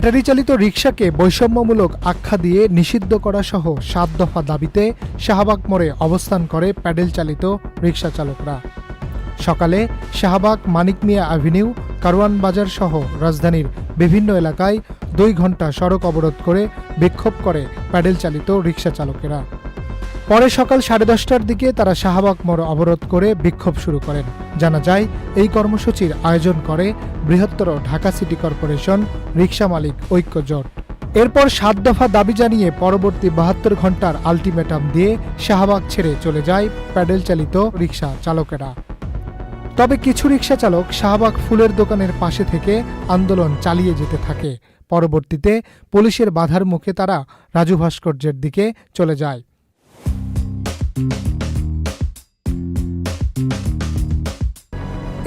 Battery চালিত রিকশাকে বৈষম্যমূলক আখ্যা দিয়ে নিষিদ্ধ করা সহ ৭ দফা দাবিতে শাহবাগ মোড়ে অবস্থান করে প্যাডেল চালিত রিকশা চালকরা। সকালে শাহবাগ, মানিক মিয়া অ্যাভিনিউ, কারওয়ান বাজার সহ রাজধানীর বিভিন্ন এলাকায় ২ ঘণ্টা সড়ক অবরোধ করে বিক্ষোভ করে প্যাডেল চালিত রিকশা চালকেরা। পরে সকাল 10:30টার দিকে তারা শাহবাগ মোড় অবরোধ করে বিক্ষোভ শুরু করেন। জানা যায়, এই কর্মসূচির আয়োজন করে বৃহত্তর ঢাকা সিটি কর্পোরেশন রিকশা মালিক ঐক্য জোট। এরপর ৭ দফা দাবি জানিয়ে পরবর্তী ৭২ ঘণ্টার আলটিমেটাম দিয়ে শাহবাগ ছেড়ে চলে যায় প্যাডেল চালিত রিকশা চালকেরা। তবে কিছু রিকশা চালক শাহবাগ ফুলের দোকানের পাশে থেকে আন্দোলন চালিয়ে যেতে থাকে। পরবর্তীতে পুলিশের বাধার মুখে তারা রাজু ভাস্কর্যের দিকে চলে যায়।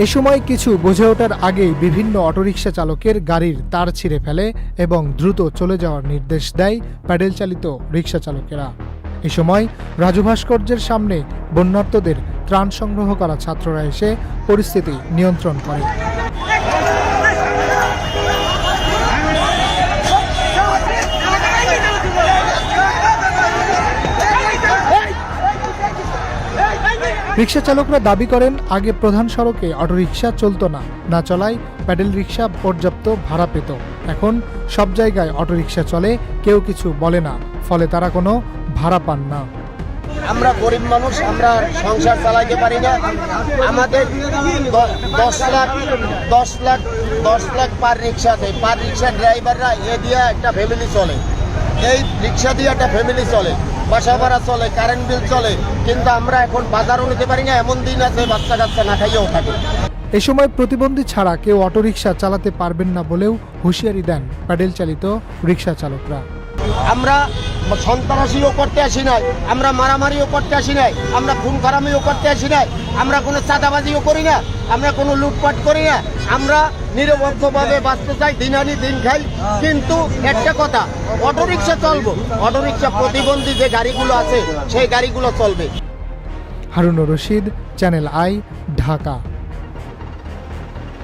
এ সময় কিছু বুঝে ওঠার আগেই বিভিন্ন অটোরিকশা চালকের গাড়ির তার ছিঁড়ে ফেলে এবং দ্রুত চলে যাওয়ার নির্দেশ দেয় প্যাডেল চালিত রিকশা চালকেরা। এ সময় রাজু ভাস্কর্যের সামনে বন্যার্তদের ত্রাণ সংগ্রহ করা ছাত্ররা এসে পরিস্থিতি নিয়ন্ত্রণ করে। রিকশা চালকরা দাবি করেন, আগে প্রধান সড়কে অটোরিকশা চলত না চলায় প্যাডেল রিকশা পর্যাপ্ত ভাড়া পেত। এখন সব জায়গায় অটোরিকশা চলে, কেউ কিছু বলে না, ফলে তারা কোনো ভাড়া পান না। আমরা গরিব মানুষ, আমরা সংসার চালাইতে পারি না। আমাদের 10 লাখ পার রিক্সা দেয়। পার রিক্সা ড্রাইভাররা এ দিয়ে একটা ফ্যামিলি চলে, এই রিক্সা দিয়ে একটা ফ্যামিলি চলে, বাসা ভাড়া চলে, কারেন্ট বিল চলে। কিন্তু আমরা এখন বাজারও নিতে পারি না। এমন দিন আছে বাচ্চা কাচ্চা না খাইয়েও থাকে। এ সময় প্রতিবন্ধী ছাড়া কেউ অটোরিকশা চালাতে পারবেন না বলেও হুঁশিয়ারি দেন প্যাডেল চালিত রিকশা চালকরা। আমরা সন্ত্রাসীও করতে আসি নাই, আমরা মারামারিও করতে আসি নাই, আমরা খুন খারামিও করতে আসি নাই, আমরা কোনো চাঁদাবাজিও করি না, আমরা কোনো লুটপাট করি না। আমরা নিরপেক্ষভাবে বাঁচতে চাই, দিন আনি দিন খাই। কিন্তু একটা কথা, অটোরিকশা চলবো, অটোরিকশা প্রতিবন্ধী যে গাড়িগুলো আছে সেই গাড়িগুলো চলবে। Harunur Rashid, channel I, Dhaka.